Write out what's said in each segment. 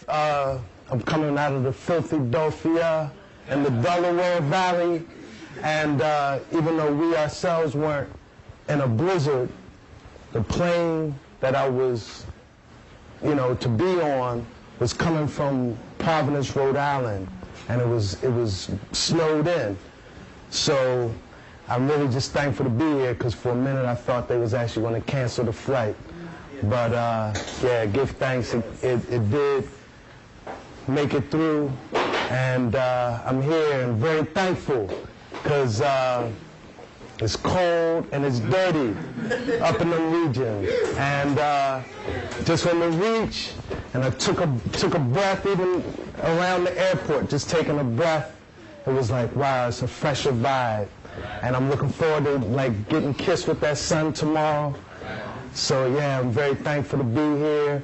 I'm coming out of the filthy Philadelphia and the Delaware Valley, and even though we ourselves weren't in a blizzard, the plane that I was, to be on was coming from Providence, Rhode Island, and it was snowed in. So I'm really just thankful to be here, because for a minute I thought they was actually going to cancel the flight. But yeah, give thanks. It did make it through, and I'm here and very thankful, because it's cold and it's dirty up in the region. And just on the reach, and I took a breath even around the airport, just taking a breath. It was like, wow, it's a fresher vibe. And I'm looking forward to like getting kissed with that sun tomorrow. So yeah, I'm very thankful to be here.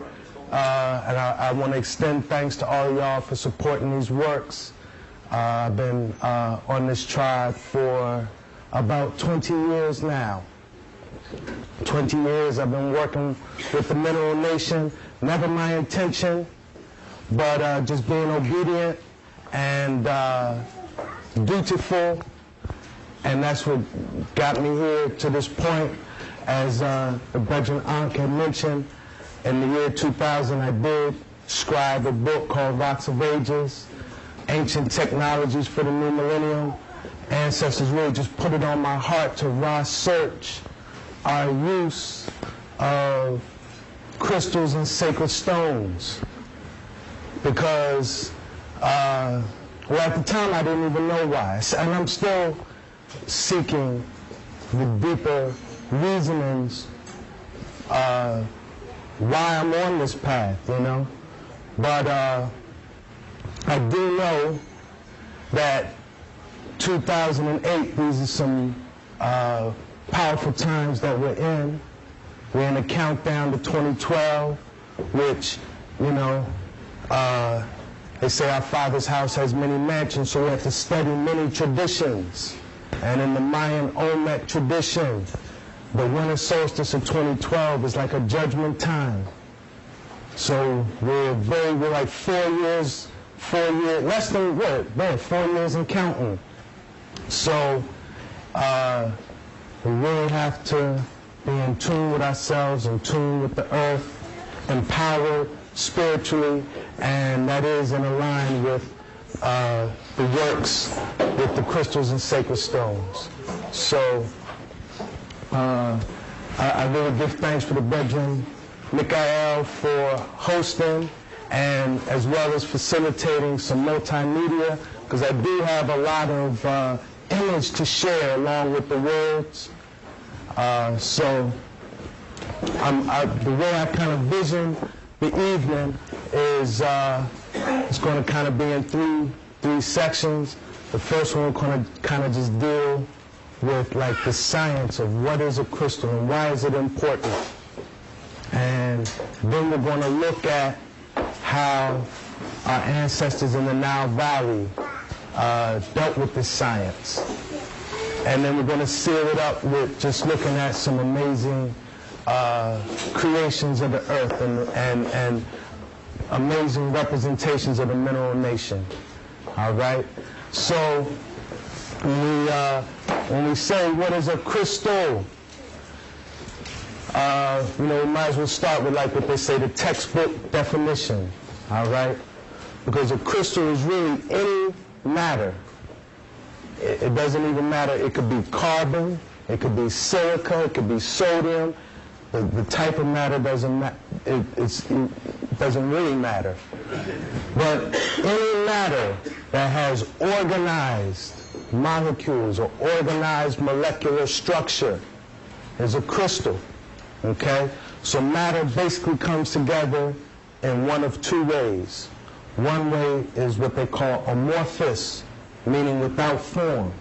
And I want to extend thanks to all of y'all for supporting these works. I've been on this tribe for about 20 years now. 20 years I've been working with the Mineral Nation. Never my intention, but just being obedient and dutiful. And that's what got me here to this point. As the Brethren Ankh had mentioned, in the year 2000 I did scribe a book called Rocks of Ages, Ancient Technologies for the New Millennium. Ancestors really just put it on my heart to research our use of crystals and sacred stones. Because, well, at the time I didn't even know why. And I'm still seeking the deeper reasonings why I'm on this path, But I do know that 2008, these are some powerful times that we're in. We're in a countdown to 2012, which, they say our Father's house has many mansions, so we have to study many traditions. And in the Mayan Olmec tradition, the winter solstice of 2012 is like a judgment time. So we're like 4 years, less than what? Man, 4 years and counting. So we really have to be in tune with ourselves, in tune with the earth, empowered spiritually, and that is in line with the works with the crystals and sacred stones. So I really give thanks for the Brethren Mikael for hosting, and as well as facilitating some multimedia, because I do have a lot of image to share along with the words. So the way I kind of vision the evening is it's going to kind of be in three sections. The first one we're going to kind of just deal with like the science of what is a crystal and why is it important. And then we're going to look at how our ancestors in the Nile Valley dealt with this science. And then we're going to seal it up with just looking at some amazing creations of the earth and amazing representations of the Mineral Nation. All right? So when we say what is a crystal, we might as well start with like what they say, the textbook definition. All right? Because a crystal is really any matter. It doesn't even matter. It could be carbon, it could be silica, it could be sodium. The type of matter doesn't it doesn't really matter. But any matter that has organized molecules or organized molecular structure is a crystal. Okay? So matter basically comes together in one of two ways. One way is what they call amorphous, meaning without form.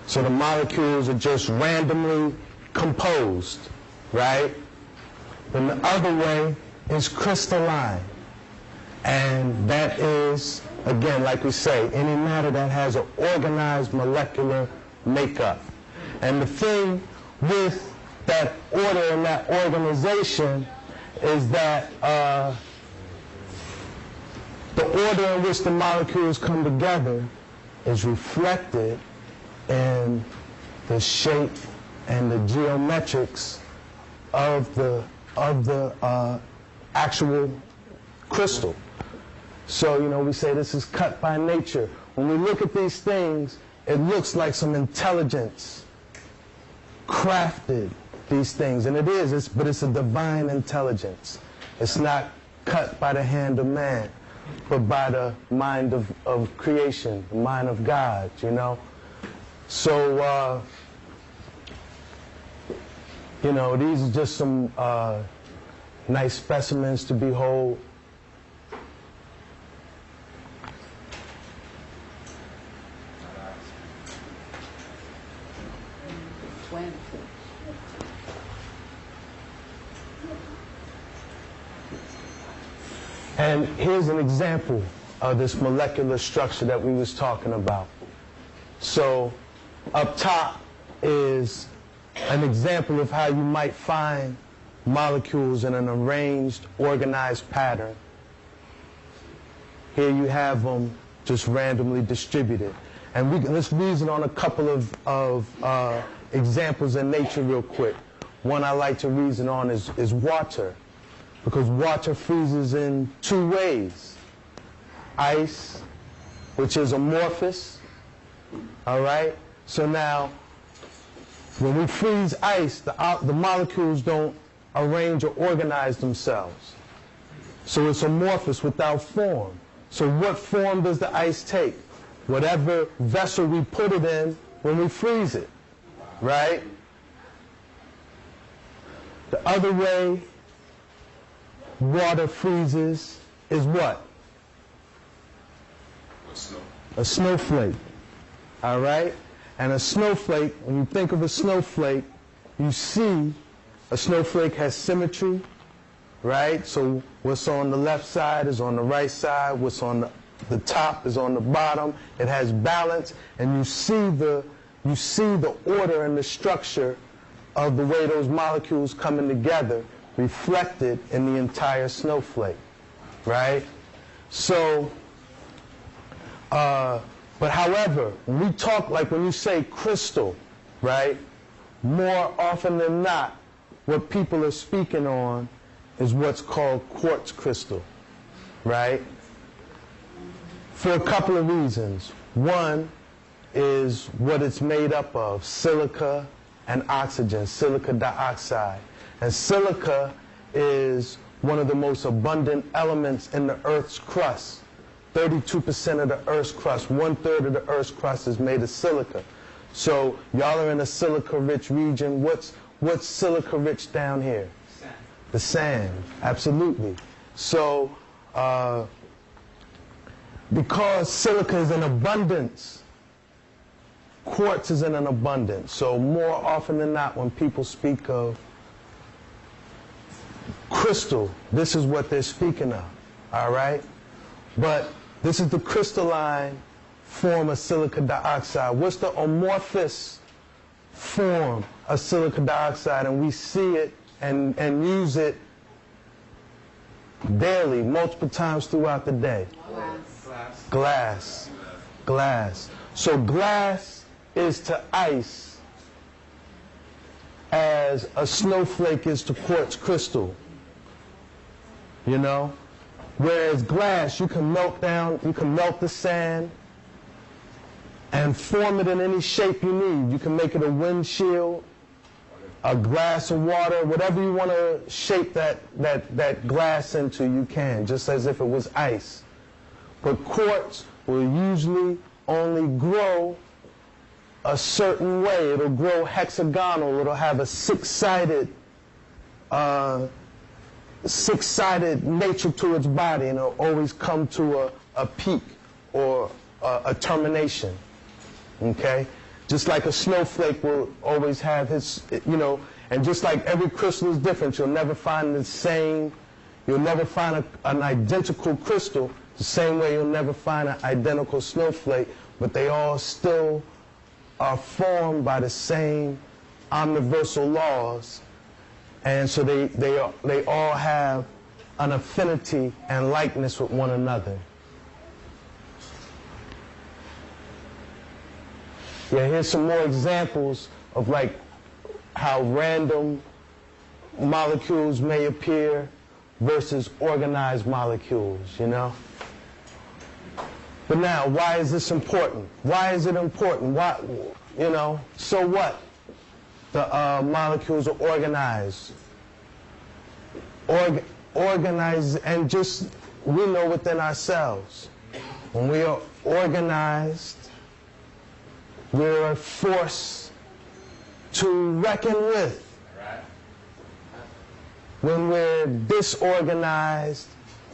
So the molecules are just randomly composed, right? Then the other way is crystalline. And that is, again, like we say, any matter that has an organized molecular makeup. And the thing with that order and that organization is that the order in which the molecules come together is reflected in the shape and the geometrics of the actual crystal. So, you know, we say this is cut by nature. When we look at these things, it looks like some intelligence crafted these things, and it is, but it's a divine intelligence. It's not cut by the hand of man, but by the mind of creation, the mind of God, you know. So, you know, these are just some nice specimens to behold. And here's an example of this molecular structure that we was talking about. So up top is an example of how you might find molecules in an arranged, organized pattern. Here you have them just randomly distributed. And let's reason on a couple of examples in nature real quick. One I like to reason on is water, because water freezes in two ways. Ice, which is amorphous, all right? So now, when we freeze ice, the molecules don't arrange or organize themselves. So it's amorphous, without form. So what form does the ice take? Whatever vessel we put it in when we freeze it, right? The other way water freezes is what? A snowflake, all right? And a snowflake, when you think of a snowflake, you see a snowflake has symmetry, right? So what's on the left side is on the right side, what's on the top is on the bottom. It has balance, and you see the order and the structure of the way those molecules coming together reflected in the entire snowflake, right? So, but however, when we talk, like when you say crystal, right, more often than not, what people are speaking on is what's called quartz crystal, right? For a couple of reasons. One is what it's made up of, silica and oxygen, silica dioxide. And silica is one of the most abundant elements in the Earth's crust. 32% of the Earth's crust, 1/3 of the Earth's crust is made of silica. So y'all are in a silica-rich region. What's silica-rich down here? Sand. The sand, absolutely. So because silica is in abundance, quartz is in an abundance. So more often than not, when people speak of crystal, this is what they're speaking of, all right? But this is the crystalline form of silica dioxide. What's the amorphous form of silica dioxide? And we see it and use it daily, multiple times throughout the day. Glass. Glass. So glass is to ice as a snowflake is to quartz crystal, you know? Whereas glass, you can melt down, you can melt the sand and form it in any shape you need. You can make it a windshield, a glass of water, whatever you want to shape that glass into, you can, just as if it was ice. But quartz will usually only grow a certain way. It'll grow hexagonal. It'll have a six-sided nature to its body, and it'll always come to a peak or a termination, okay? Just like a snowflake will always have his, you know, and just like every crystal is different, you'll never find the same, you'll never find an identical crystal, the same way you'll never find an identical snowflake, but they all still are formed by the same omniversal laws. And so they all have an affinity and likeness with one another. Yeah, here's some more examples of like how random molecules may appear versus organized molecules, you know? But now, why is this important? Why is it important? Why, you know, so what? The molecules are organized. Organized, and just, we know within ourselves, when we are organized, we're a force to reckon with. When we're disorganized,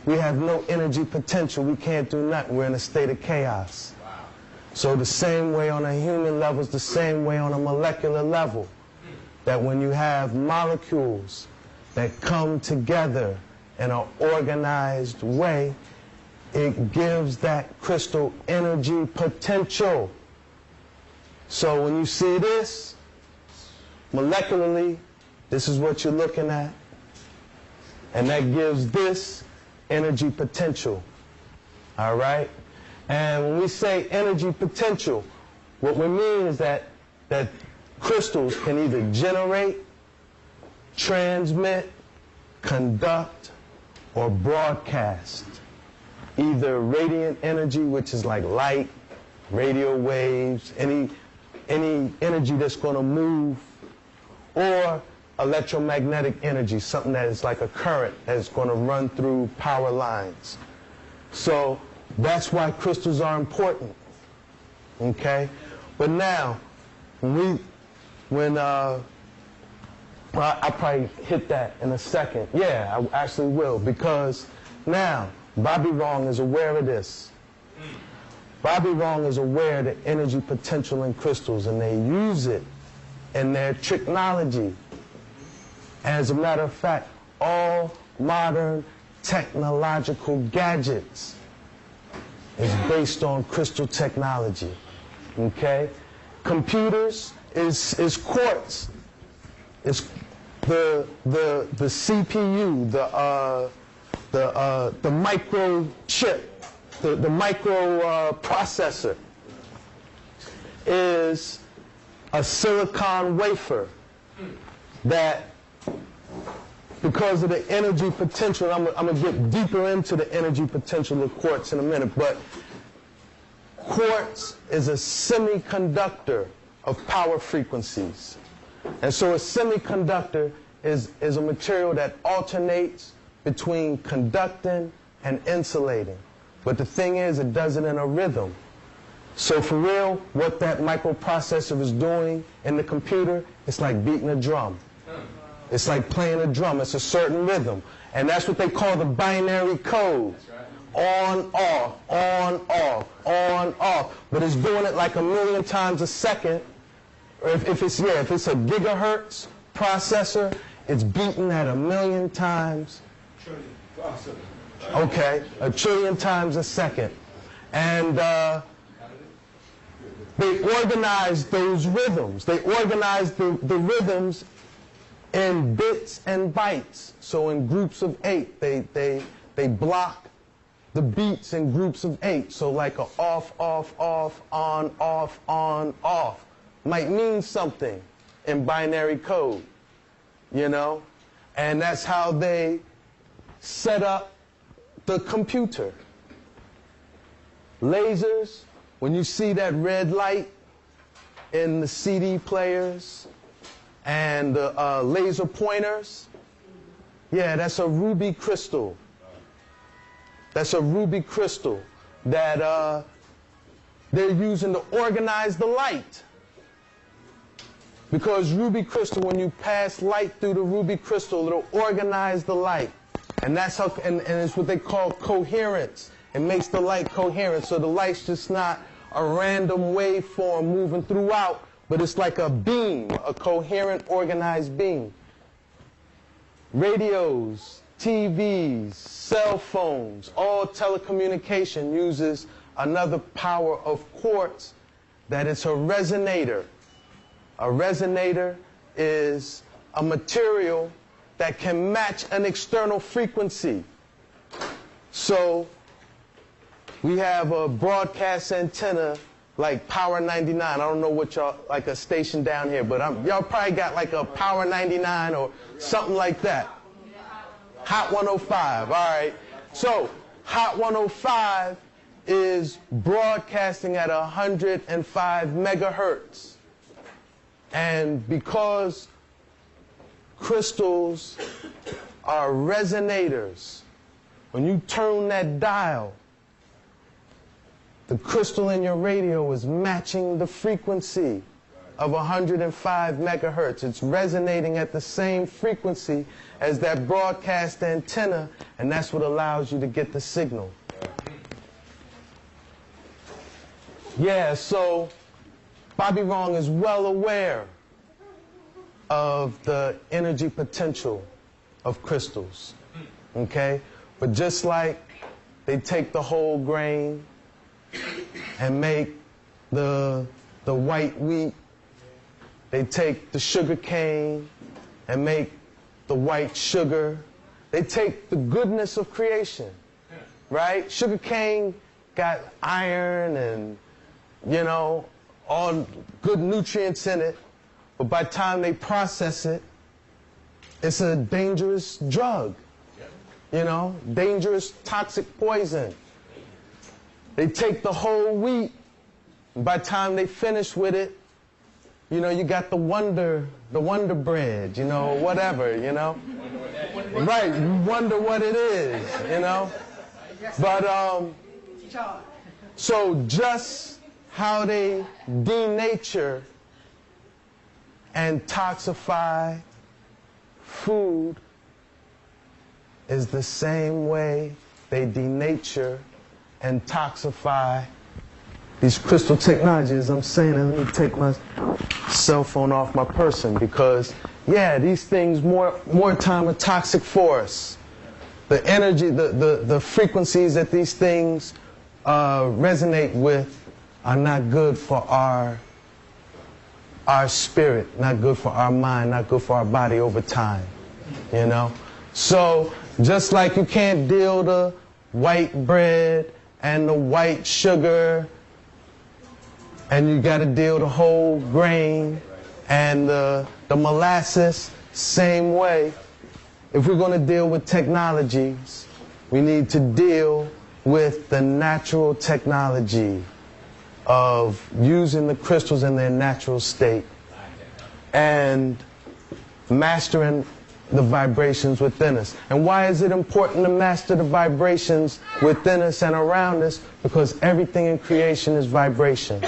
we have no energy potential. We can't do nothing. We're in a state of chaos. So the same way on a human level is the same way on a molecular level. That when you have molecules that come together in an organized way, it gives that crystal energy potential. So when you see this, molecularly, this is what you're looking at. And that gives this energy potential. All right? And when we say energy potential, what we mean is that crystals can either generate, transmit, conduct, or broadcast either radiant energy, which is like light, radio waves, any energy that's going to move, or electromagnetic energy, something that is like a current that's going to run through power lines. So that's why crystals are important. Okay? But now, I'll probably hit that in a second. Yeah, I actually will, because now Bobby Wrong is aware of this. Bobby Wrong is aware of the energy potential in crystals, and they use it in their technology. As a matter of fact, all modern technological gadgets is based on crystal technology. Okay? Computers is quartz. It's the CPU, the microchip, the micro processor is a silicon wafer that, because of the energy potential, I'm going to get deeper into the energy potential of quartz in a minute, but quartz is a semiconductor of power frequencies. And so a semiconductor is a material that alternates between conducting and insulating. But the thing is, it does it in a rhythm. So for real, what that microprocessor is doing in the computer, it's like beating a drum. It's like playing a drum. It's a certain rhythm. And that's what they call the binary code. On, off, on, off, on, off. But it's doing it like 1,000,000 times a second. Or if it's a gigahertz processor, it's beating at 1,000,000 times. Okay, 1,000,000,000,000 times a second. And they organize those rhythms. They organize the rhythms in bits and bytes. So in groups of 8, they block the beats in groups of 8. So like a off, off, off, on, off might mean something in binary code, you know? And that's how they set up the computer. Lasers, when you see that red light in the CD players and the laser pointers, yeah, that's a ruby crystal. That's a ruby crystal that they're using to organize the light. Because ruby crystal, when you pass light through the ruby crystal, it'll organize the light. And that's how, and it's what they call coherence. It makes the light coherent. So the light's just not a random waveform moving throughout, but it's like a beam, a coherent, organized beam. Radios, TVs, cell phones, all telecommunication uses another power of quartz, that it's a resonator. A resonator is a material that can match an external frequency. So we have a broadcast antenna like Power 99. I don't know what y'all, like a station down here, but y'all probably got like a Power 99 or something like that. Hot 105, all right. So Hot 105 is broadcasting at 105 megahertz. And because crystals are resonators, when you turn that dial, the crystal in your radio is matching the frequency of 105 megahertz. It's resonating at the same frequency as that broadcast antenna, and that's what allows you to get the signal. Yeah, so Bobby Wrong is well aware of the energy potential of crystals, okay? But just like they take the whole grain and make the white wheat, they take the sugar cane and make the white sugar. They take the goodness of creation, right? Sugar cane got iron and, you know, all good nutrients in it, but by the time they process it, it's a dangerous drug, you know, dangerous toxic poison. They take the whole wheat, and by the time they finish with it, you know, you got the wonder bread, you know, whatever, you know. Right, you wonder what it is, you know. But, so just how they denature and toxify food is the same way they denature and toxify these crystal technologies. I'm saying, and let me take my cell phone off my person, because yeah, these things more time are toxic for us. The energy, the frequencies that these things resonate with are not good for our spirit, not good for our mind, not good for our body over time, you know. So just like you can't deal the white bread and the white sugar, and you got to deal the whole grain and the molasses, same way. If we're going to deal with technologies, we need to deal with the natural technology of using the crystals in their natural state and mastering the vibrations within us. And why is it important to master the vibrations within us and around us? Because everything in creation is vibration.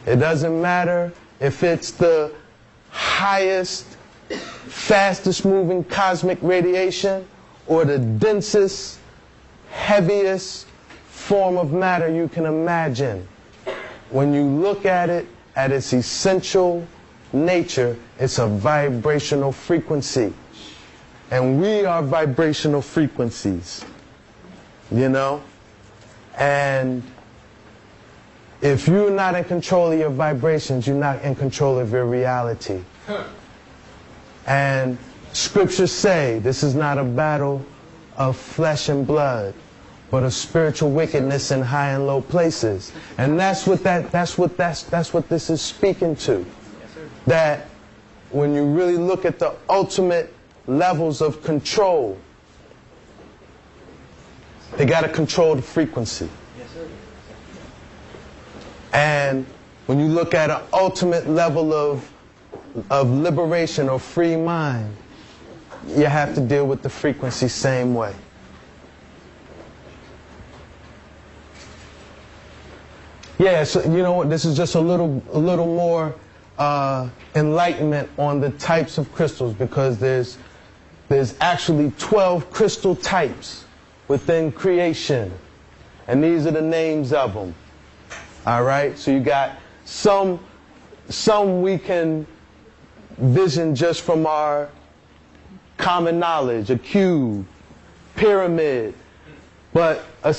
It doesn't matter if it's the highest, fastest moving cosmic radiation or the densest, heaviest form of matter you can imagine. When you look at it at its essential nature, it's a vibrational frequency. And we are vibrational frequencies, you know? And if you're not in control of your vibrations, you're not in control of your reality. And scriptures say this is not a battle of flesh and blood, but of spiritual wickedness in high and low places. And that's what this is speaking to. That when you really look at the ultimate levels of control, they got to control the frequency. And when you look at an ultimate level of liberation or free mind, you have to deal with the frequency same way. Yeah, so you know what, this is just a little more enlightenment on the types of crystals, because there's actually 12 crystal types within creation, and these are the names of them. All right, so you got some we can vision just from our common knowledge, a cube, pyramid, but a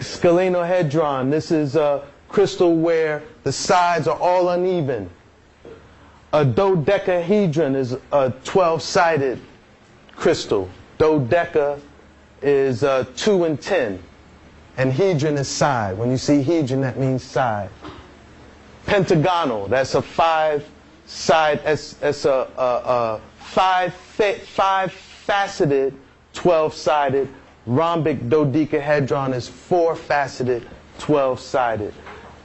scalenohedron. This is a crystal where the sides are all uneven. A dodecahedron is a 12-sided crystal. Dodeca is 2 and 10. and hedron is side. When you see hedron, that means side. Pentagonal, that's a five-side, that's a five-faceted, 12-sided. Rhombic dodecahedron is four-faceted, 12-sided.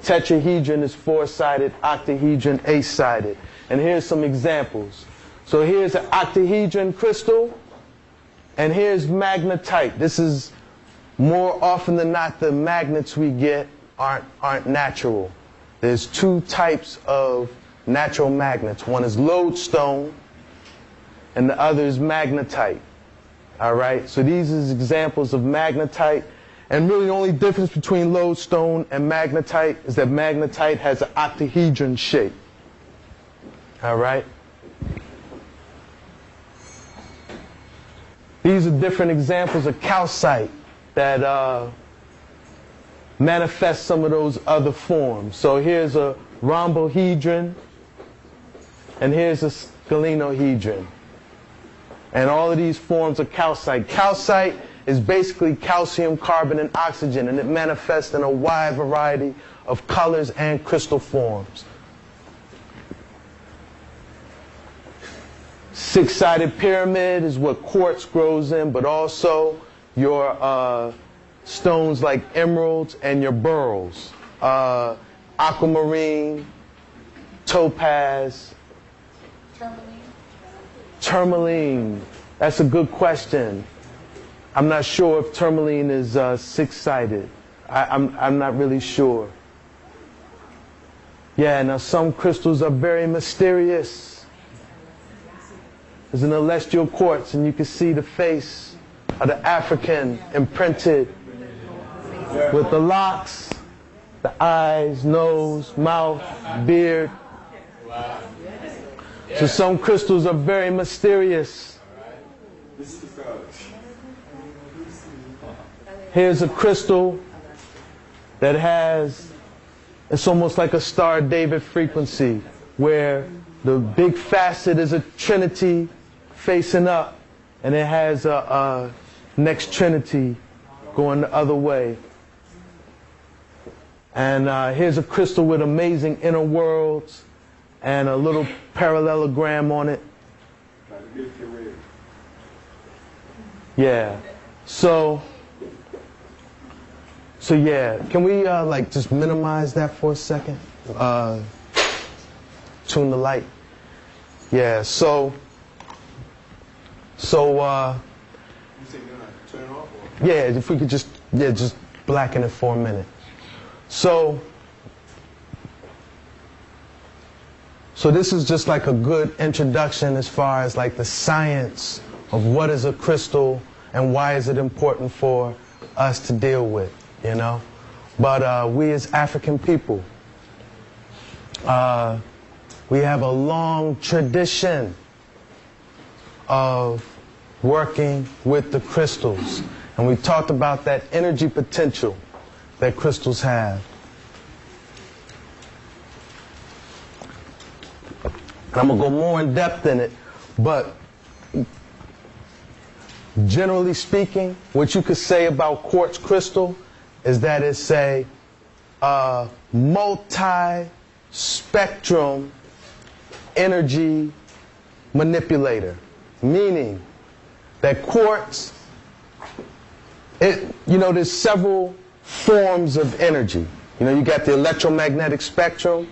Tetrahedron is four-sided, octahedron, eight-sided. And here's some examples. So here's an octahedron crystal, and here's magnetite. This is more often than not the magnets we get aren't natural. There's two types of natural magnets. One is lodestone, and the other is magnetite. All right, so these are examples of magnetite. And really the only difference between lodestone and magnetite is that magnetite has an octahedron shape. All right. These are different examples of calcite that manifest some of those other forms. So here's a rhombohedron, and here's a scalenohedron. And all of these forms are calcite. Calcite is basically calcium, carbon, and oxygen, and it manifests in a wide variety of colors and crystal forms. Six-sided pyramid is what quartz grows in, but also your stones like emeralds and your beryls. Aquamarine, topaz. Tourmaline. That's a good question. I'm not sure if tourmaline is six-sided. I'm not really sure. Yeah, now some crystals are very mysterious. There's an celestial quartz, and you can see the face of the African imprinted with the locks, the eyes, nose, mouth, beard. So some crystals are very mysterious. Here's a crystal that has, it's almost like a Star of David frequency, where the big facet is a trinity facing up, and it has a next trinity going the other way. And here's a crystal with amazing inner worlds and a little parallelogram on it. Yeah. So yeah, can we like just minimize that for a second? Tune the light. Yeah. So. You say you're gonna turn off? Or? Yeah. If we could just blacken it for a minute. So this is just like a good introduction as far as like the science of what is a crystal and why is it important for us to deal with, you know? But we as African people, we have a long tradition of working with the crystals. And we talked about that energy potential that crystals have. And I'm going to go more in depth in it, but generally speaking, what you could say about quartz crystal is that it's a multi-spectrum energy manipulator, meaning that quartz, there's several forms of energy. You know, you got the electromagnetic spectrum,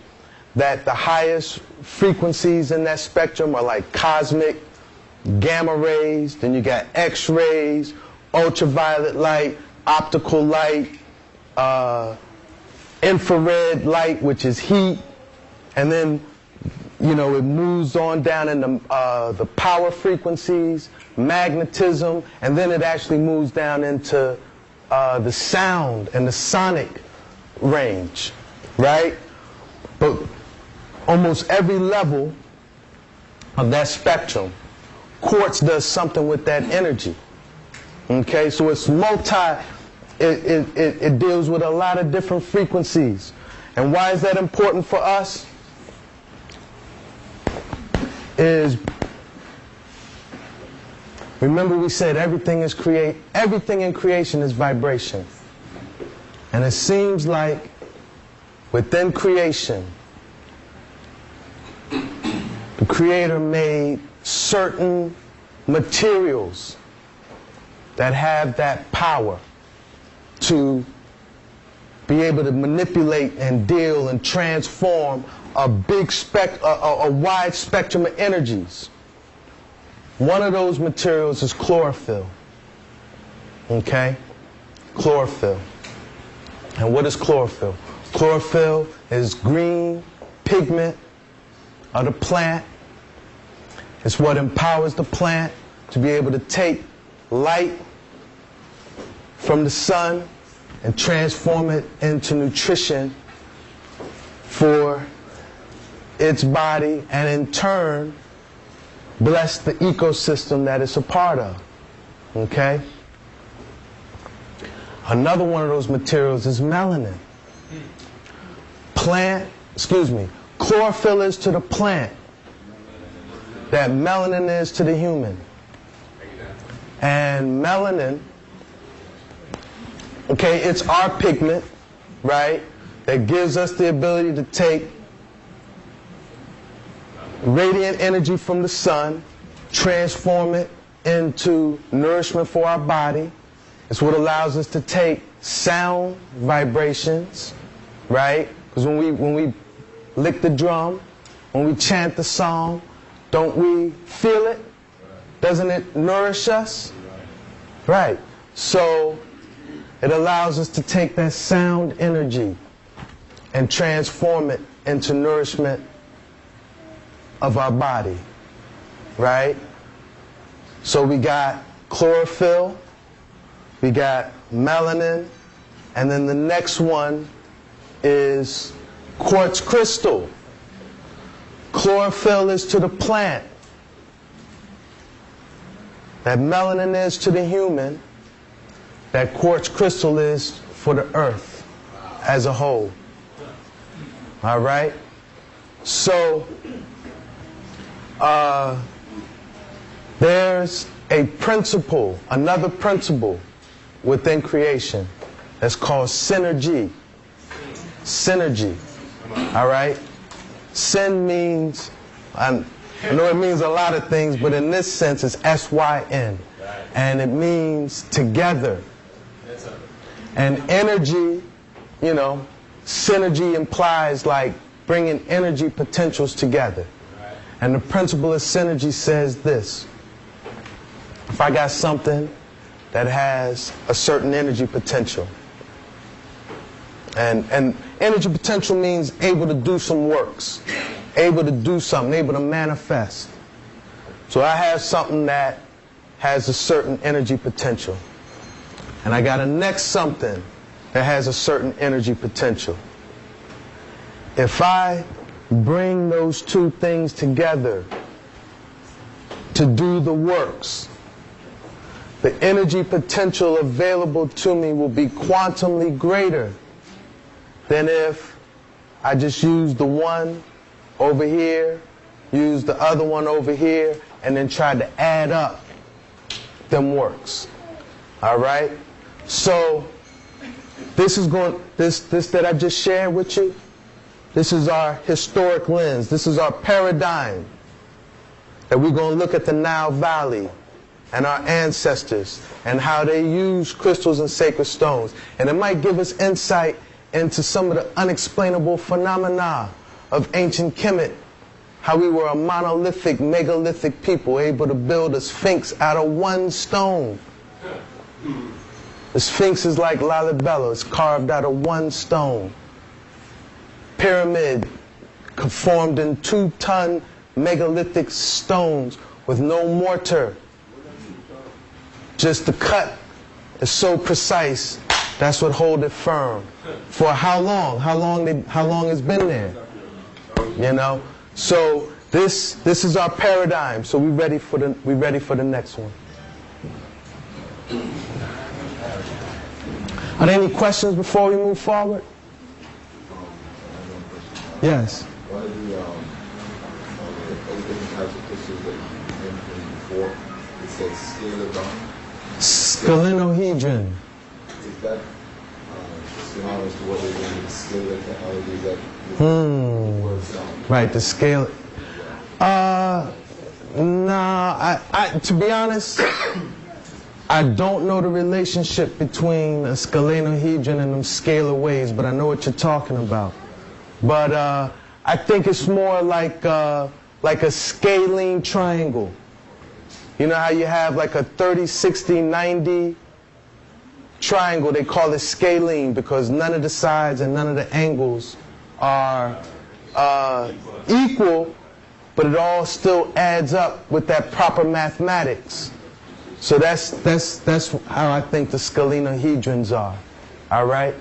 that the highest frequencies in that spectrum are like cosmic, gamma rays, then you got X-rays, ultraviolet light, optical light, infrared light, which is heat, and then, you know, it moves on down in the power frequencies, magnetism, and then it actually moves down into the sound and the sonic range, right? But almost every level of that spectrum, quartz does something with that energy. Okay, so it's it deals with a lot of different frequencies. And why is that important for us? Is, remember we said everything in creation is vibration. And it seems like within creation, the Creator made certain materials that have that power to be able to manipulate and deal and transform a wide spectrum of energies. One of those materials is chlorophyll. Okay? Chlorophyll. And what is chlorophyll? Chlorophyll is green pigment of the plant. It's what empowers the plant to be able to take light from the sun and transform it into nutrition for its body, and in turn bless the ecosystem that it's a part of. Okay? Another one of those materials is melanin. Chlorophyll is to the plant that melanin is to the human. And melanin, okay, it's our pigment, right, that gives us the ability to take radiant energy from the sun, transform it into nourishment for our body. It's what allows us to take sound vibrations, right? Because when we lick the drum, when we chant the song, don't we feel it? Doesn't it nourish us? Right. So it allows us to take that sound energy and transform it into nourishment of our body. Right? So we got chlorophyll, we got melanin, and then the next one is quartz crystal. Chlorophyll is to the plant that melanin is to the human, that quartz crystal is for the earth as a whole. All right? So, there's a principle, another principle within creation that's called synergy. Synergy. All right? Syn means, I know it means a lot of things, but in this sense it's S-Y-N. And it means together. And energy, you know, synergy implies like bringing energy potentials together. And the principle of synergy says this: if I got something that has a certain energy potential, and energy potential means able to do some works, able to do something, able to manifest. So I have something that has a certain energy potential, and I got a next something that has a certain energy potential. If I bring those two things together to do the works, the energy potential available to me will be quantumly greater than if I just use the one over here, use the other one over here, and then try to add up them works. All right? So this that I just shared with you, this is our historic lens. This is our paradigm that we're going to look at the Nile Valley and our ancestors and how they use crystals and sacred stones. And it might give us insight into some of the unexplainable phenomena of ancient Kemet, how we were a monolithic, megalithic people able to build a sphinx out of one stone. The sphinx is like Lalibela, it's carved out of one stone. Pyramid formed in 2-ton megalithic stones with no mortar. Just the cut is so precise, that's what hold it firm. For how long? How long it's been there? You know? So this is our paradigm. So we ready for the next one. Are there any questions before we move forward? Yes. One of the different types of crystals that you mentioned before, it says scalidon. Scalinohedron. Is that expound as to what they're doing, the scale of technologies that works out. Right, the scale. Nah, to be honest, I don't know the relationship between a scalenohedron and them scalar waves, but I know what you're talking about. But I think it's more like a scalene triangle. You know how you have like a 30, 60, 90 triangle? They call it scalene because none of the sides and none of the angles are equal, but it all still adds up with that proper mathematics. So that's how I think the scalenohedrons are. All right.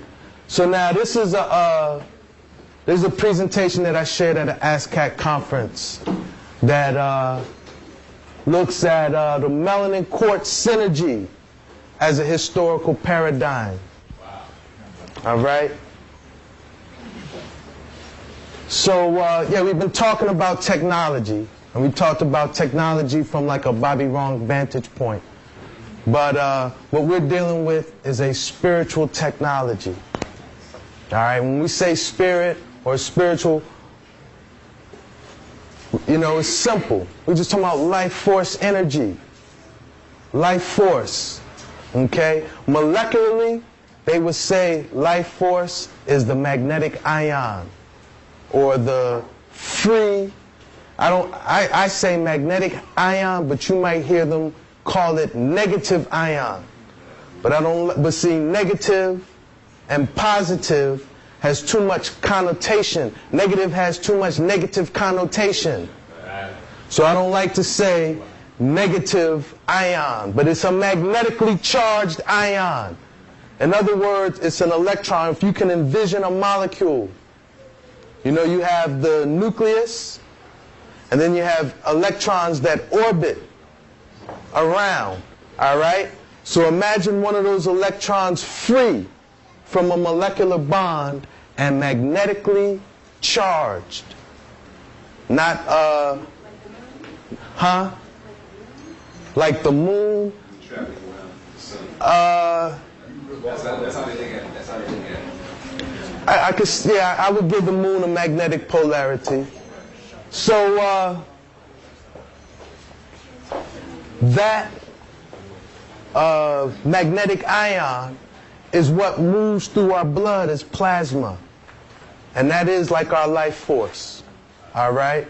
So now this is a presentation that I shared at an ASCAC conference that looks at the melanin quartz synergy as a historical paradigm. Wow. All right. So yeah, we've been talking about technology, and we talked about technology from like a Bobby Wrong vantage point. But what we're dealing with is a spiritual technology. All right, when we say spirit or spiritual, you know, it's simple. We're just talking about life force energy. Life force, okay? Molecularly, they would say life force is the magnetic ion or the free, I say magnetic ion, but you might hear them call it negative ion. But see, negative and positive has too much connotation. Negative has too much negative connotation. So I don't like to say negative ion, but it's a magnetically charged ion. In other words, it's an electron. If you can envision a molecule, you know, you have the nucleus, and then you have electrons that orbit around, all right? So imagine one of those electrons free from a molecular bond and magnetically charged. Not, like the moon? That's how they think it. That's how they think it. Yeah, I would give the moon a magnetic polarity. So, that magnetic ion is what moves through our blood as plasma. And that is like our life force. All right?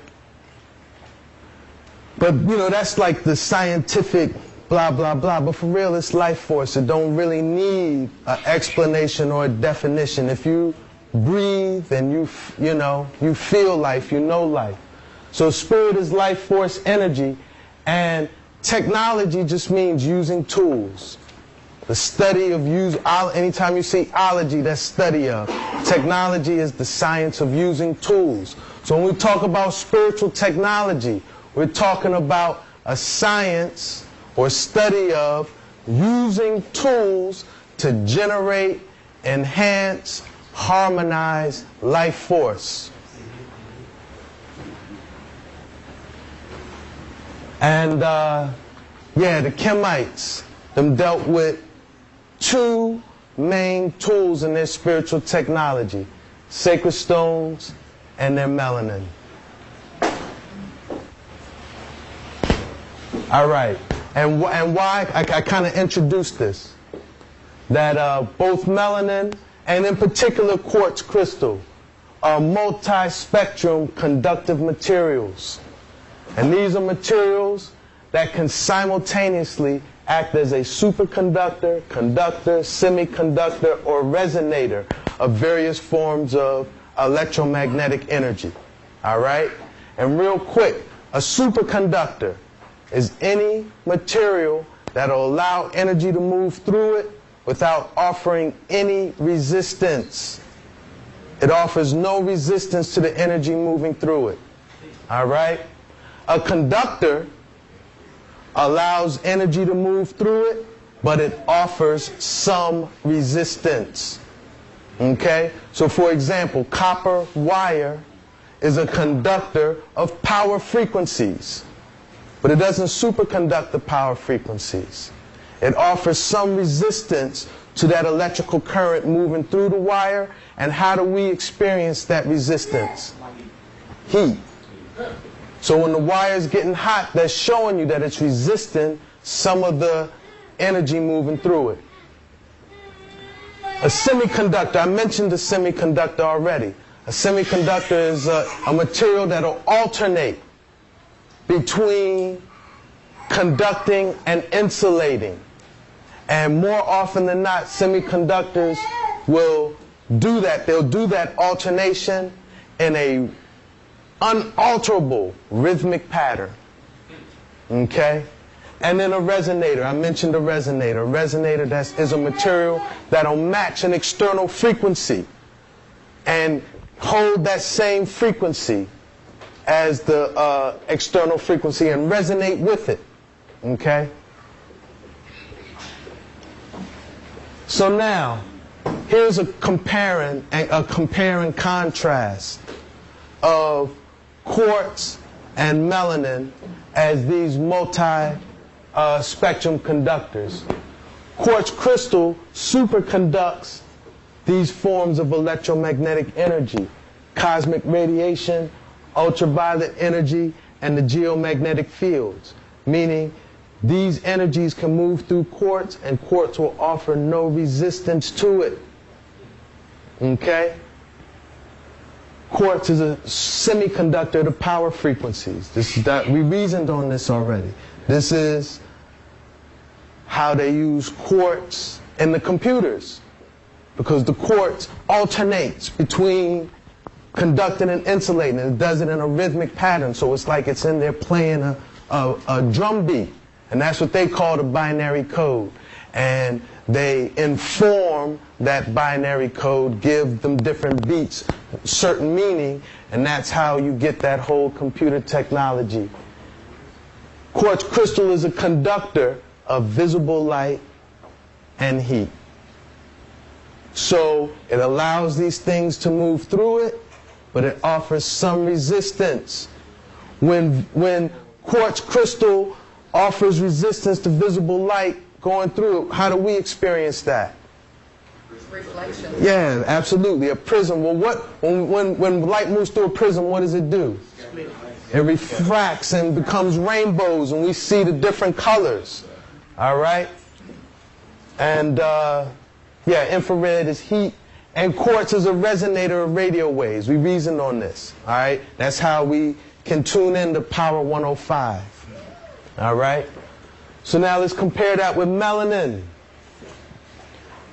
But, you know, that's like the scientific blah, blah, blah. But for real, it's life force. It don't really need an explanation or a definition. If you breathe and you feel life, you know life. So spirit is life force energy. And technology just means using tools. The study of anytime you see ology, that's study of. Technology is the science of using tools. So when we talk about spiritual technology, we're talking about a science or study of using tools to generate, enhance, harmonize life force. And yeah, the Kemites, them dealt with two main tools in their spiritual technology: sacred stones and their melanin. All right, and why I kind of introduced this, that both melanin and in particular quartz crystal are multi-spectrum conductive materials. And these are materials that can simultaneously act as a superconductor, conductor, semiconductor, or resonator of various forms of electromagnetic energy. All right? And real quick, a superconductor is any material that will allow energy to move through it without offering any resistance. It offers no resistance to the energy moving through it. All right? A conductor allows energy to move through it, but it offers some resistance. Okay? So for example, copper wire is a conductor of power frequencies, but it doesn't superconduct the power frequencies. It offers some resistance to that electrical current moving through the wire. And how do we experience that resistance? Heat. So when the wire is getting hot, that's showing you that it's resisting some of the energy moving through it. A semiconductor, I mentioned the semiconductor already. A semiconductor is a material that will alternate between conducting and insulating. And more often than not, semiconductors will do that. They'll do that alternation in a unalterable rhythmic pattern. Okay? And then a resonator. I mentioned a resonator. A resonator is a material that'll match an external frequency and hold that same frequency as the external frequency and resonate with it. Okay? So now, here's a compare and contrast of quartz and melanin as these multi-spectrum conductors. Quartz crystal superconducts these forms of electromagnetic energy, cosmic radiation, ultraviolet energy, and the geomagnetic fields, meaning these energies can move through quartz and quartz will offer no resistance to it. Okay? Quartz is a semiconductor to power frequencies. We reasoned on this already. This is how they use quartz in the computers, because the quartz alternates between conducting and insulating. It does it in a rhythmic pattern, so it's like it's in there playing a drum beat. And that's what they call the binary code. And they inform that binary code, give them different beats, certain meaning, and that's how you get that whole computer technology. Quartz crystal is a conductor of visible light and heat. So it allows these things to move through it, but it offers some resistance. When quartz crystal offers resistance to visible light going through it, how do we experience that? Reflection. Yeah, absolutely. A prism. Well, when light moves through a prism, what does it do? It refracts and becomes rainbows, and we see the different colors. All right? And, yeah, infrared is heat, and quartz is a resonator of radio waves. We reasoned on this. All right? That's how we can tune in to Power 105. All right? So now let's compare that with melanin.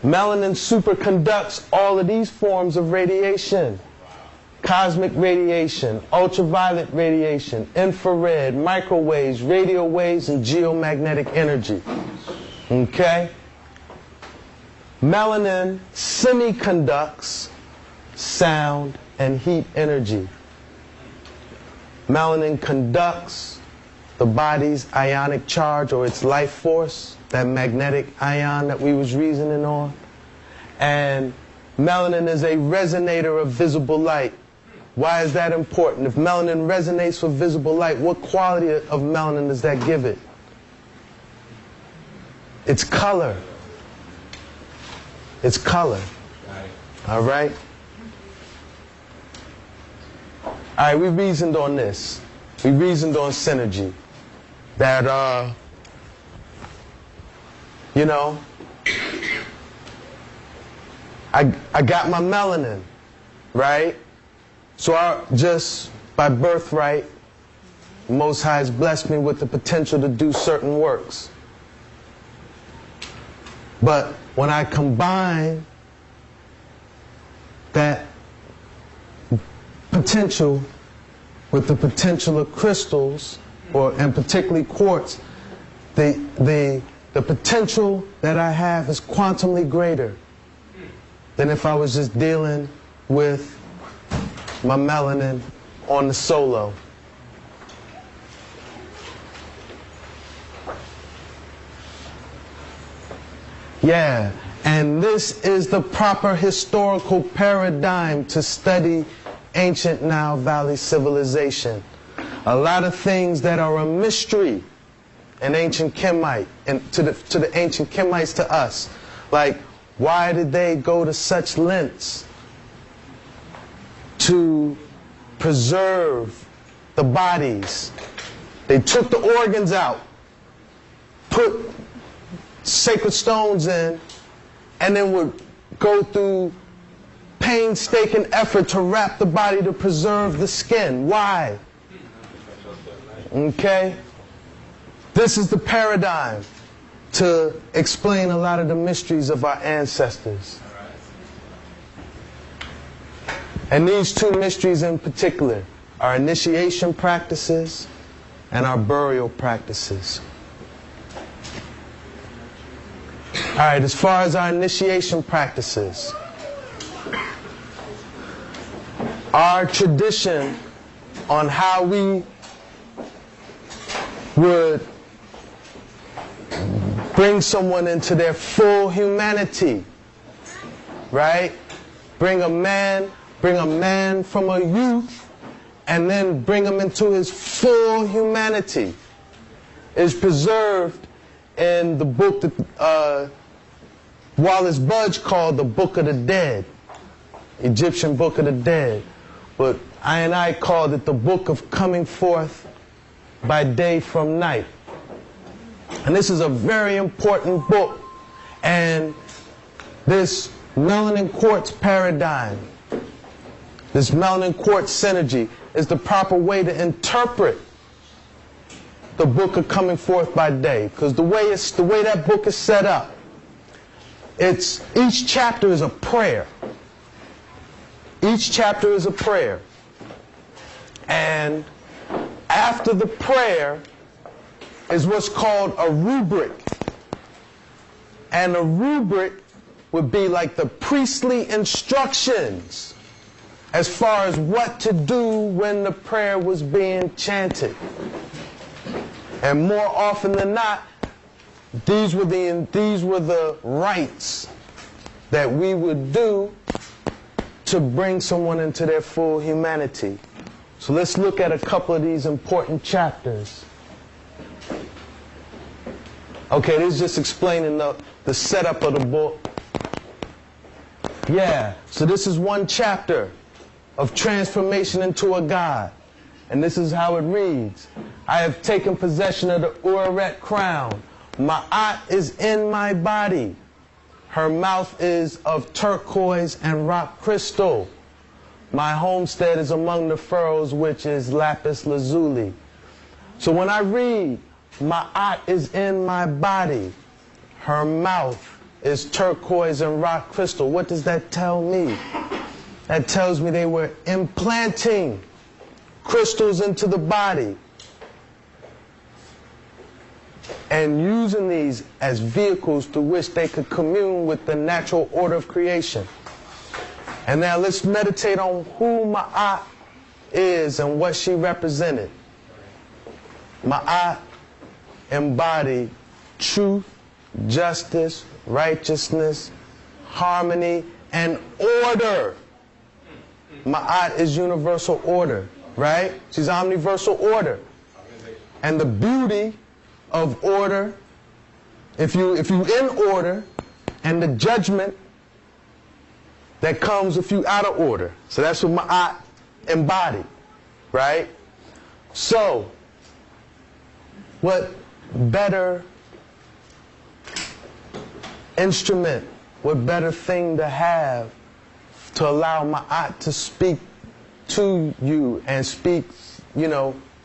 Melanin superconducts all of these forms of radiation. Cosmic radiation, ultraviolet radiation, infrared, microwaves, radio waves, and geomagnetic energy. Okay? Melanin semiconducts sound and heat energy. Melanin conducts the body's ionic charge, or its life force, that magnetic ion that we was reasoning on. And melanin is a resonator of visible light. Why is that important? If melanin resonates with visible light, what quality of melanin does that give it? It's color. It's color. All right? All right, we reasoned on this. We reasoned on synergy. That, you know, I got my melanin, right? So I just, by birthright, the Most High has blessed me with the potential to do certain works. But when I combine that potential with the potential of crystals, and particularly quartz, the potential that I have is quantumly greater than if I was just dealing with my melanin on the solo. Yeah, and this is the proper historical paradigm to study ancient Nile Valley civilization. A lot of things that are a mystery in ancient Kemite, and to the ancient Kemites to us, like Why did they go to such lengths to preserve the bodies? They took the organs out, put sacred stones in, and then would go through painstaking effort to wrap the body to preserve the skin. Why? Okay? This is the paradigm to explain a lot of the mysteries of our ancestors. And these two mysteries in particular, our initiation practices and our burial practices. Alright, as far as our initiation practices, our tradition on how we would bring someone into their full humanity, right? Bring a man from a youth and then bring him into his full humanity is preserved in the book that Wallace Budge called the Book of the Dead, Egyptian Book of the Dead. But I called it the Book of Coming Forth by Day from Night. And this is a very important book. And this melanin quartz paradigm, this melanin quartz synergy, is the proper way to interpret the Book of Coming Forth by Day. Because the way that book is set up, each chapter is a prayer. Each chapter is a prayer. And after the prayer is what's called a rubric. And a rubric would be like the priestly instructions as far as what to do when the prayer was being chanted. And more often than not, these were the rites that we would do to bring someone into their full humanity. So let's look at a couple of these important chapters. Okay, this is just explaining the setup of the book. Yeah, so this is one chapter of transformation into a god. And this is how it reads. I have taken possession of the Uraret crown. Ma'at is in my body. Her mouth is of turquoise and rock crystal. My homestead is among the furrows, which is lapis lazuli. So when I read, Ma'at is in my body, her mouth is turquoise and rock crystal, what does that tell me? That tells me they were implanting crystals into the body and using these as vehicles through which they could commune with the natural order of creation. And now let's meditate on who Ma'at is and what she represented. Ma'at embodied truth, justice, righteousness, harmony, and order. Ma'at is universal order, right? She's omniversal order. And the beauty of order, if you in order, and the judgment that comes if you out of order. So that's what Ma'at embodied, right? So, what better instrument, what better thing to have to allow Ma'at to speak to you and speak,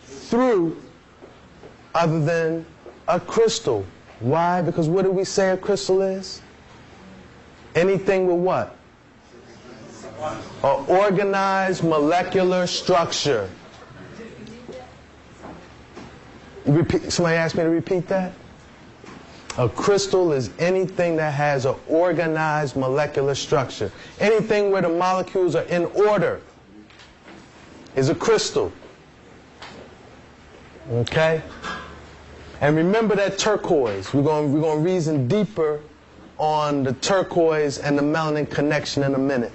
through, other than a crystal. Why? Because what do we say a crystal is? Anything with what? An organized molecular structure. Somebody asked me to repeat that? A crystal is anything that has an organized molecular structure. Anything where the molecules are in order is a crystal. Okay? And remember that turquoise. We're going to reason deeper on the turquoise and the melanin connection in a minute.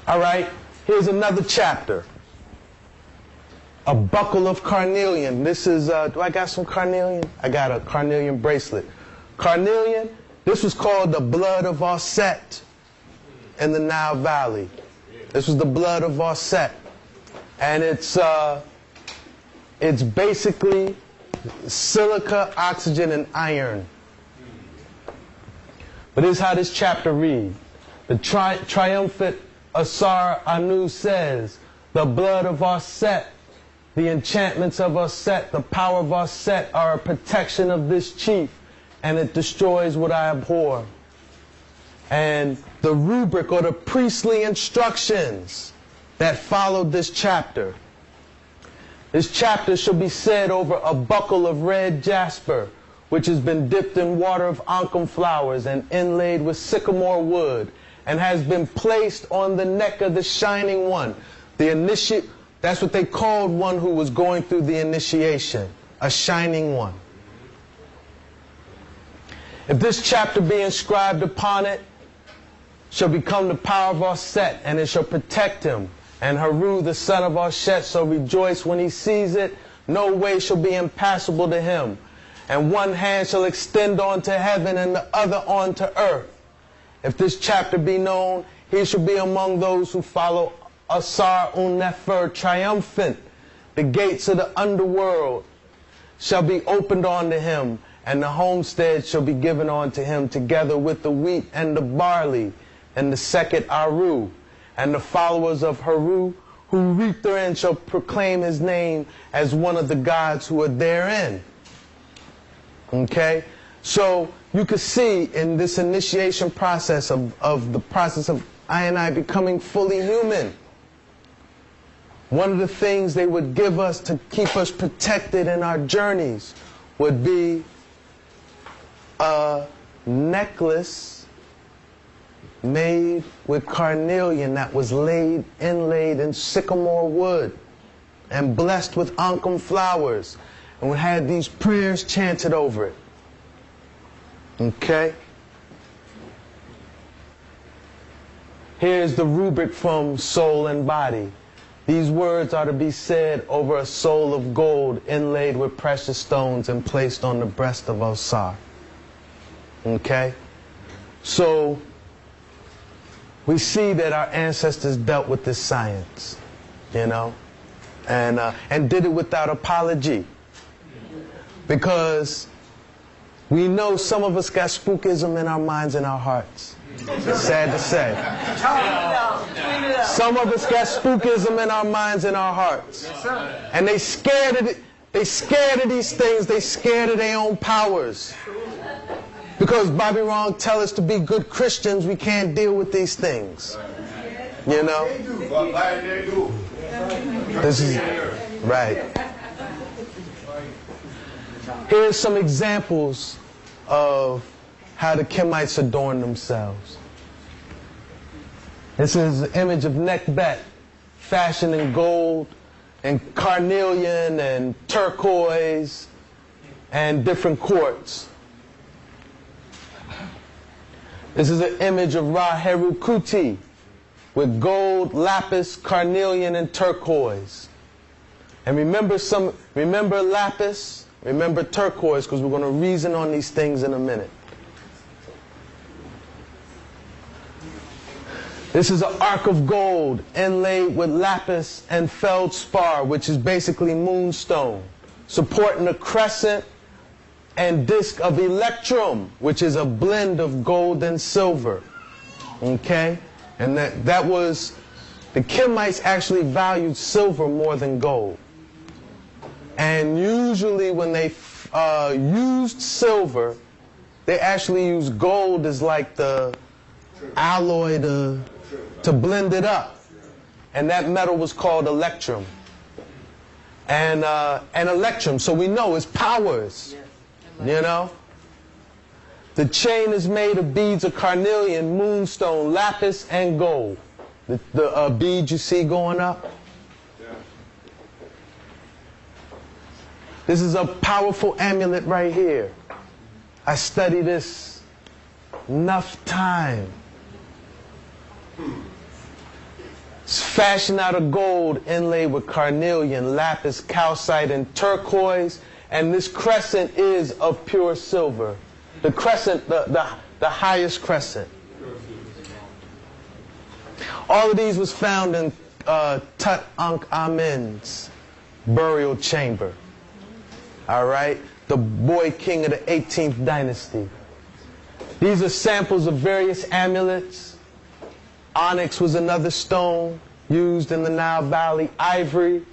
All right, here's another chapter. A buckle of carnelian. This is, do I got some carnelian? I got a carnelian bracelet. Carnelian, this was called the blood of Osset in the Nile Valley. This was the blood of Osset. And it's basically silica, oxygen, and iron. But this is how this chapter reads. The triumphant Asar Anu says, the blood of Osset, the enchantments of Osset, the power of Osset are a protection of this chief, and it destroys what I abhor. And the rubric or the priestly instructions that followed this chapter. This chapter shall be said over a buckle of red jasper, which has been dipped in water of oncom flowers and inlaid with sycamore wood, and has been placed on the neck of the shining one. That's what they called one who was going through the initiation, a shining one. If this chapter be inscribed upon it, shall become the power of Osset, and it shall protect him. And Haru, the son of Oshet, shall rejoice when he sees it. No way shall be impassable to him. And one hand shall extend on to heaven, and the other on to earth. If this chapter be known, he shall be among those who follow Asar un-Nefer triumphant. The gates of the underworld shall be opened unto him, and the homestead shall be given unto him, together with the wheat and the barley, and the second Aru. And the followers of Haru who reap therein shall proclaim his name as one of the gods who are therein. Okay? So you can see in this initiation process of the process of I and I becoming fully human, one of the things they would give us to keep us protected in our journeys would be a necklace made with carnelian that was inlaid in sycamore wood and blessed with oncom flowers, and we had these prayers chanted over it. Okay? Here's the rubric from Soul and Body. These words are to be said over a soul of gold inlaid with precious stones and placed on the breast of Osar. Okay? So we see that our ancestors dealt with this science, you know, and did it without apology. Because we know some of us got spookism in our minds and our hearts. Sad to say. Some of us got spookism in our minds and our hearts. And they scared of it. They scared of these things. They scared of their own powers. Because Bobby Wrong tell us to be good Christians, we can't deal with these things. You know? This is right. Here's some examples of how the Kemites adorn themselves. This is an image of Nekbet, fashioned in gold and carnelian and turquoise and different quartz. This is an image of Ra Herukuti with gold, lapis, carnelian, and turquoise. And remember lapis, remember turquoise, because we're going to reason on these things in a minute. This is an arc of gold inlaid with lapis and feldspar, which is basically moonstone, supporting a crescent and disc of electrum, which is a blend of gold and silver. Okay? And that was, the Kemites actually valued silver more than gold. And usually when they used silver, they actually used gold as like the alloy to blend it up. And that metal was called electrum. And electrum, so we know it's powers. You know? The chain is made of beads of carnelian, moonstone, lapis, and gold. The beads you see going up. This is a powerful amulet right here. I study this enough time. It's fashioned out of gold inlaid with carnelian, lapis, calcite, and turquoise. And this crescent is of pure silver. The crescent, the highest crescent. All of these was found in Tutankhamun's burial chamber. All right? The boy king of the 18th dynasty. These are samples of various amulets. Onyx was another stone used in the Nile Valley. Ivory.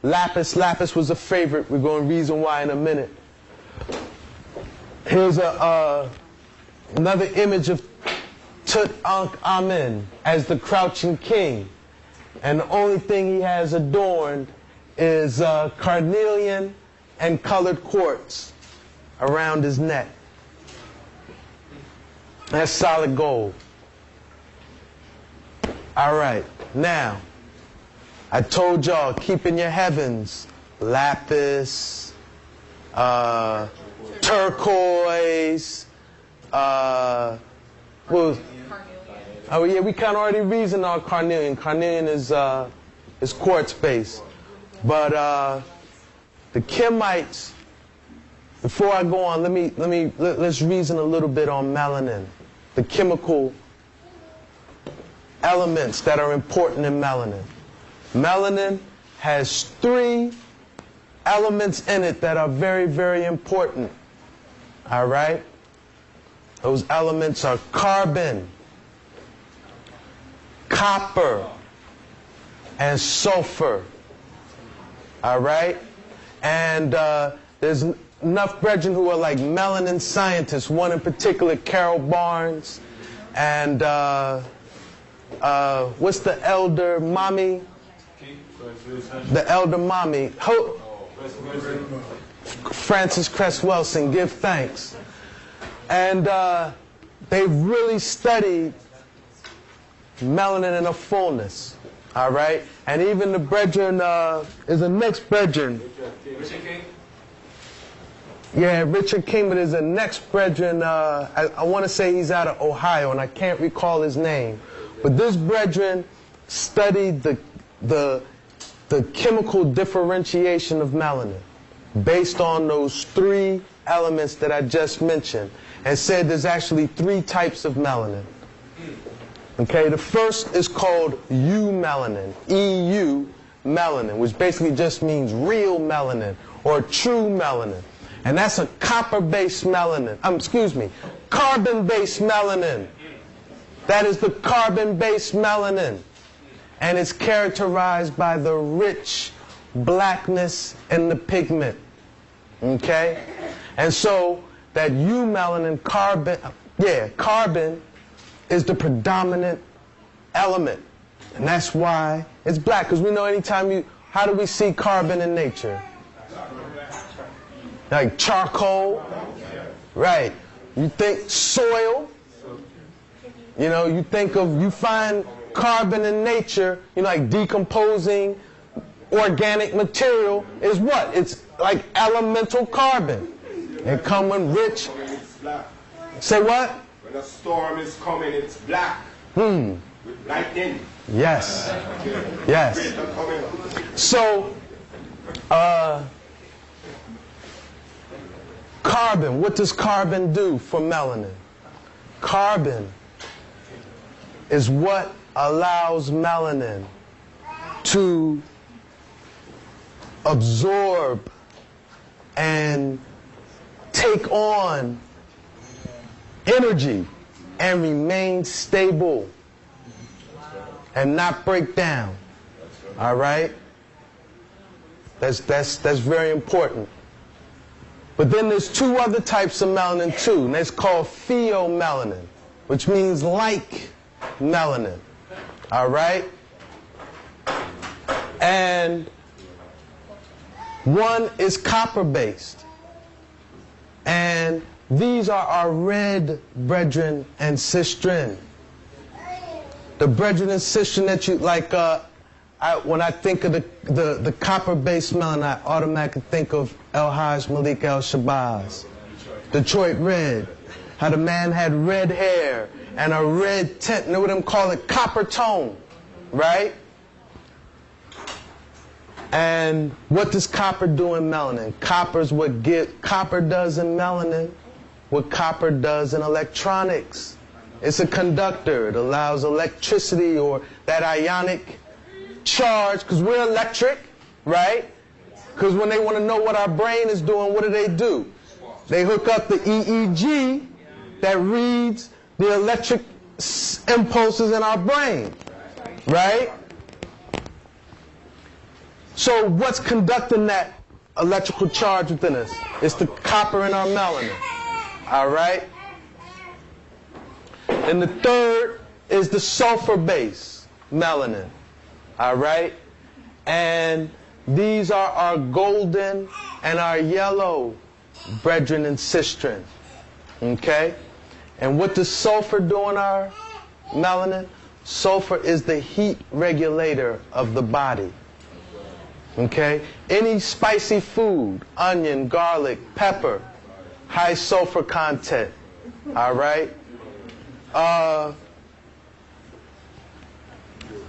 Lapis. Lapis was a favorite. We're going to reason why in a minute. Here's another image of Tutankhamun as the crouching king. And the only thing he has adorned is carnelian and colored quartz around his neck. That's solid gold. All right, now, I told y'all, keep in your heavens, lapis, turquoise, oh yeah, we kind of already reasoned on carnelian. Carnelian is quartz based. But the Kemites, before I go on, let's reason a little bit on melanin, the chemical elements that are important in melanin. Melanin has 3 elements in it that are very, very important. All right? Those elements are carbon, copper, and sulfur. All right? And there's enough brethren who are like melanin scientists. One in particular, Carol Barnes. And what's the elder mommy? The elder mommy. Francis Cress Wilson. Give thanks. And they really studied melanin in a fullness. All right? And even the brethren, is the next brethren. Richard King? Yeah, Richard King, but there's a next brethren, I want to say he's out of Ohio, and I can't recall his name. But this brethren studied the chemical differentiation of melanin based on those 3 elements that I just mentioned, and said there's actually 3 types of melanin. Okay, the first is called eumelanin, EU melanin, which basically just means real melanin or true melanin. And that's a copper-based melanin, carbon-based melanin. That is the carbon-based melanin. And it's characterized by the rich blackness in the pigment. Okay? And so that eumelanin, carbon is the predominant element. And that's why it's black. Because we know anytime how do we see carbon in nature? Like charcoal, right? You think soil, you find carbon in nature, like decomposing organic material is what? It's like elemental carbon. It come when rich. Say what? When a storm is coming, it's black. With lightning. Yes. Yes. So, carbon, what does carbon do for melanin? Carbon is what allows melanin to absorb and take on energy and remain stable and not break down. All right? That's very important. But then there's 2 other types of melanin too, and it's called pheomelanin, which means like melanin. All right? And one is copper-based. And these are our red brethren and sistren. The brethren and sistren that you, like, when I think of the copper-based melanin, I automatically think of El-Hajj Malik El-Shabazz. Detroit Red. How the man had red hair and a red tint. You know what them call it? Copper tone. Right? And what does copper do in melanin? Copper does in melanin what copper does in electronics. It's a conductor. It allows electricity or that ionic charge, because we're electric, right? Because when they want to know what our brain is doing, what do? They hook up the EEG that reads the electric impulses in our brain, right? So what's conducting that electrical charge within us? It's the copper in our melanin, all right? And the third is the sulfur-based melanin, all right? And these are our golden and our yellow brethren and sistren, okay? And what does sulfur do in our melanin? Sulfur is the heat regulator of the body, okay? Any spicy food, onion, garlic, pepper, high sulfur content, all right?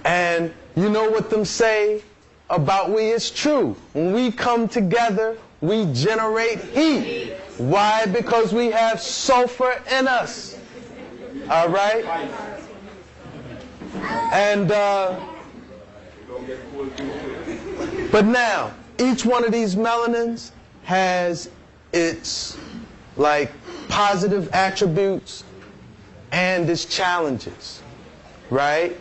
And you know what them say about we is true. When we come together, we generate heat. Why? Because we have sulfur in us. All right? And, but now, each one of these melanins has its, like, positive attributes and its challenges, right?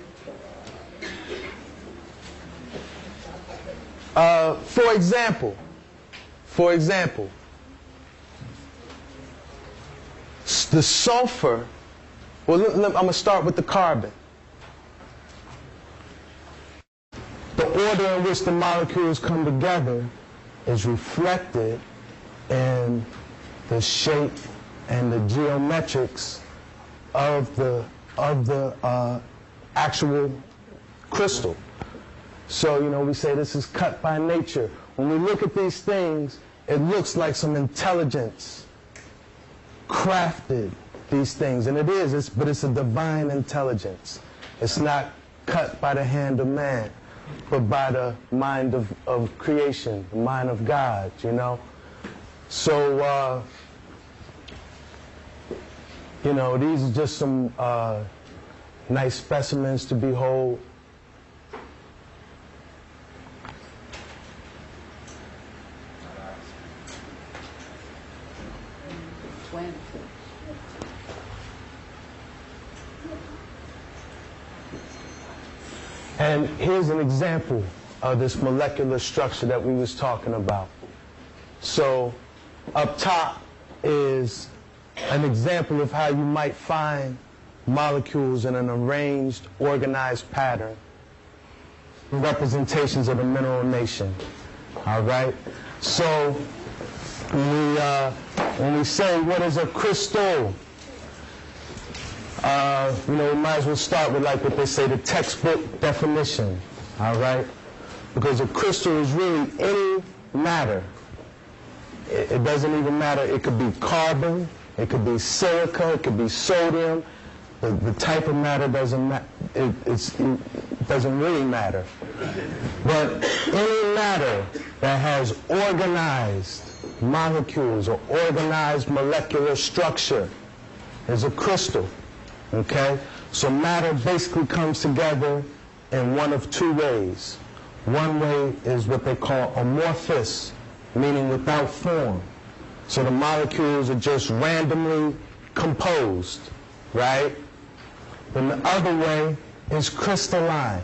For example, the sulfur, well, I'm going to start with the carbon. The order in which the molecules come together is reflected in the shape and the geometrics of the actual crystal. So, you know, we say this is cut by nature. When we look at these things, it looks like some intelligence crafted these things. And it is, but it's a divine intelligence. It's not cut by the hand of man, but by the mind of creation, the mind of God, you know. So, you know, these are just some nice specimens to behold. And here's an example of this molecular structure that we was talking about. So up top is an example of how you might find molecules in an arranged, organized pattern, representations of the mineral nation. All right? So when we say what is a crystal, you know, we might as well start with like what they say, the textbook definition, all right? Because a crystal is really any matter. It doesn't even matter. It could be carbon, it could be silica, it could be sodium. The type of matter doesn't it doesn't really matter. But any matter that has organized molecules or organized molecular structure is a crystal. Okay? So matter basically comes together in one of two ways. One way is what they call amorphous, meaning without form. So the molecules are just randomly composed, right? Then the other way is crystalline.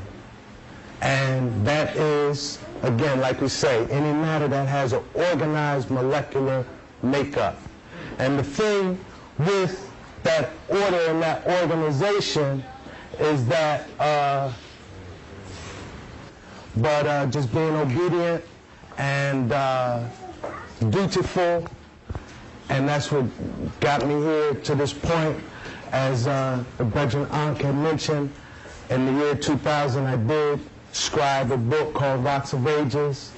And that is, again, like we say, any matter that has an organized molecular makeup. And the thing with that order and that organization is that just being obedient and dutiful, and that's what got me here to this point. As the Brethren Ankh had mentioned, in the year 2000 I did scribe a book called Rocks of Ages,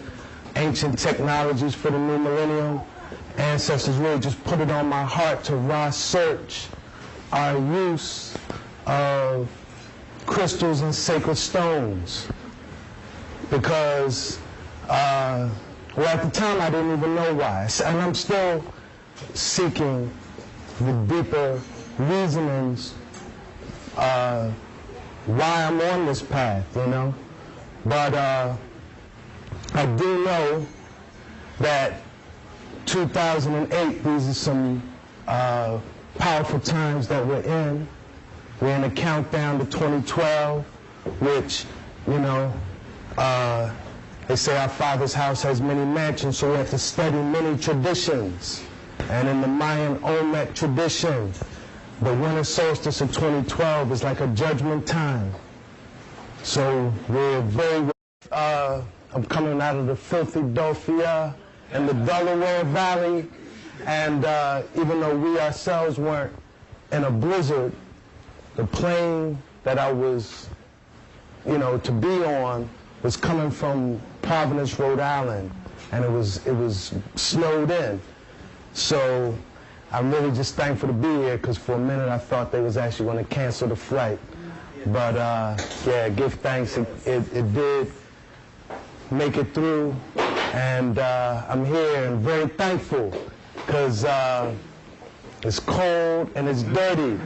Ancient Technologies for the New Millennium. Ancestors really just put it on my heart to research our use of crystals and sacred stones. Because, well, at the time I didn't even know why. And I'm still seeking the deeper reasonings why I'm on this path, you know. But I do know that 2008, these are some powerful times that we're in. We're in a countdown to 2012, which, you know, they say our Father's house has many mansions, so we have to study many traditions. And in the Mayan Olmec tradition, the winter solstice of 2012 is like a judgment time. So we're very, I'm coming out of the filthy Dofia and the Delaware Valley, and even though we ourselves weren't in a blizzard, the plane that I was, you know, to be on was coming from Providence, Rhode Island, and it was snowed in. So I'm really just thankful to be here, because for a minute I thought they was actually going to cancel the flight. But yeah, give thanks. It did make it through, and I'm here and very thankful, because it's cold and it's dirty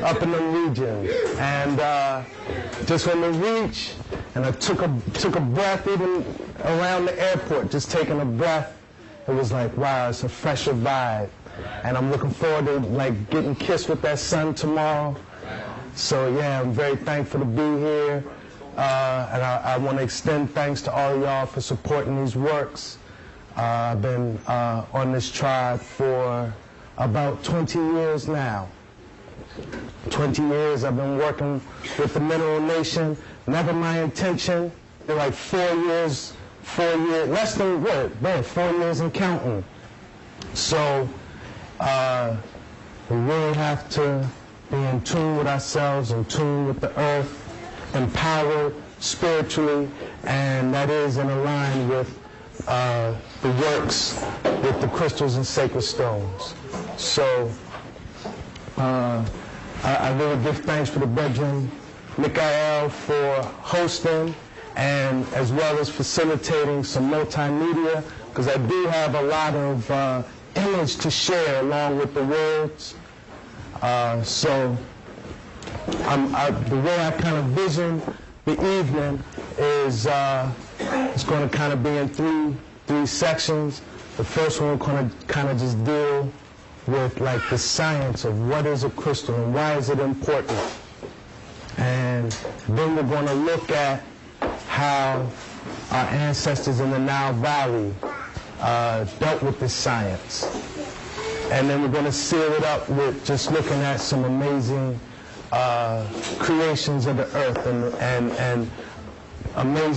up in the region. And just when we reach, and I took a breath even around the airport, just taking a breath, it was like, wow, it's a fresher vibe. And I'm looking forward to like getting kissed with that sun tomorrow. So yeah, I'm very thankful to be here. And I want to extend thanks to all y'all for supporting these works. I've been on this tribe for about 20 years now. 20 years I've been working with the Mineral Nation. Never my intention. They're like 4 years, less than what? Man, 4 years and counting. So we really have to be in tune with ourselves, in tune with the earth, empowered spiritually, and that is in line with the works with the crystals and sacred stones. So I really give thanks for the brethren Mikael for hosting, and as well as facilitating some multimedia, because I do have a lot of image to share along with the words. So the way I kind of vision the evening is it's going to kind of be in three sections. The first one we're going to kind of just deal with like the science of what is a crystal and why is it important. And then we're going to look at how our ancestors in the Nile Valley dealt with this science. And then we're going to seal it up with just looking at some amazing creations of the earth and amazing